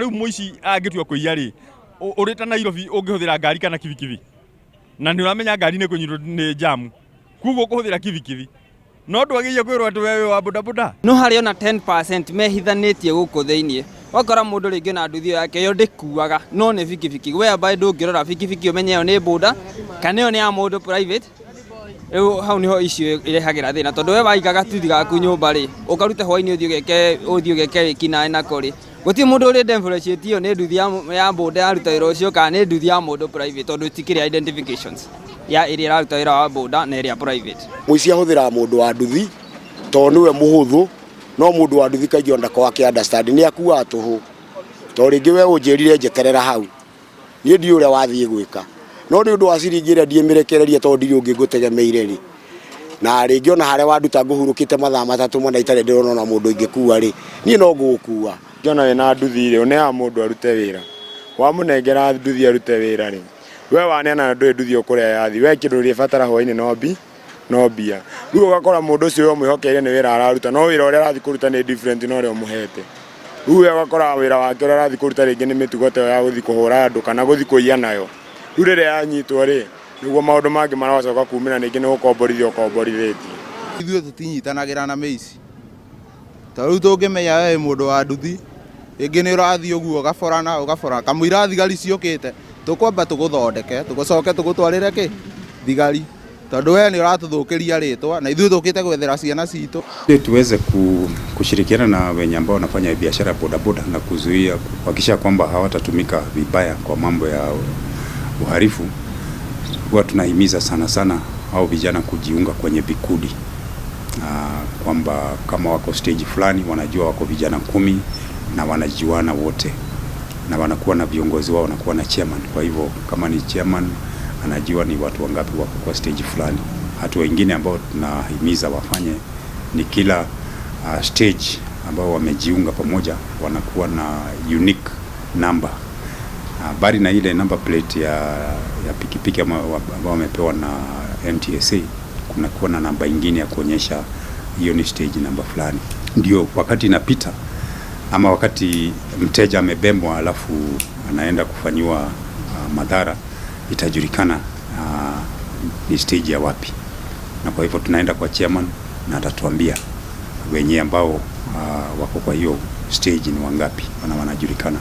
riu muici angitua kuiya ri urita Nairobi ungihuthira ngari kana kibikibi na ni uramenya ngari ni kunyitwo ni jamu kuguo kuhuthira kibikibi no ndwagiye kwirwo ati wewe wa bodaboda no hari ona 10% mehithanitie guku theinie wakora mundu ringi na nduthi yake yo ndikuaga no ne bikibiki we by ndungirora bikibiki umenye yo ni boda kana yo ni ya mundu private riu hau niho icio irehagira thina tondu we waigaga tuthi gaku nyumba ri ukaruta hwaini uthio geke kina na kori guti mundu uri differentiate yo ni nduthi ya boda ya ruta wira ucio kana ni nduthi ya mundu private tondu tikiri identifications ya iri raruta wira wa boda na iri private muici ahuthira mundu wa nduthi tondu we muhuthu no mundu wa nduthi kaigi onda kwa ki understand ni akua tuhu to ringi we unjirire njeterera hau ni ndi uria wathie gwika no ni undu wa ciringira ndie mirekereria to ndiri ungi ngutegemeire ri na ringi ona hare wanduta nguhurukite mathaa matatu mona itare ndirona na mundu ingikua ri ni no ngukua jona we na nduthi ri one ya mundu arute wira wa munengera nduthi arute wira ri we waneana ndu nduthi ukuria yathi we kindu ri fatara hwaini no bia riu ugakora mundu ucio we mwihokeire ni wira araruta no wira uria arathi kuruta ni different no ri umuhete riu we ugakora wira wake uria arathi kuruta ringi ni mitugo te ya guthi kuhura andu kana guthi kuiya nayo riu riria yanyitwo ri niguo maundu mangi maracoka kumira ningi ni gukomborithio komborithitie ithuĩ tũtinyitanagira na mĩici ta riu tũngĩmenya we mundu wa nduthi ingi ni urathi uguo ugabora kamũira thigari ciũkĩte tukwamba tuguthondeke tugucoke tugutwarire ki thigari tondu we ni uratuthukiria ritwa na ithuĩ tukite gwethera ciana citu tuweze kushirikiana na wenye ambao wanafanya biashara bodaboda na kuzuia kuhakikisha kwamba hawatatumika vibaya kwa mambo ya uhalifu. Huwa tunahimiza sana hao vijana kujiunga kwenye vikundi kwamba kama wako stage fulani wanajua wako vijana 10 na wanajiwana wote na wanakuwa na viongozi wao, wanakuwa na chairman. Kwa hivyo kama ni chairman anajua ni watu wangapi wako kwa stage fulani. Hatu wengine ambao tunahimiza wafanye ni kila stage ambao wamejiunga pamoja wanakuwa na unique number. Bali na ile number plate ya pikipiki ambao wamepewa na NTSA, kunakuwa na namba nyingine ya kuonyesha hiyo ni stage number fulani. Ndio wakati inapita ama wakati mteja amebembwa alafu anaenda kufanyiwa madhara, itajulikana ni stage ya wapi. Na kwa hivyo tunaenda kwa chairman na atatuambia wenye ambao wako kwa hiyo stage ni wangapi, wanajulikana.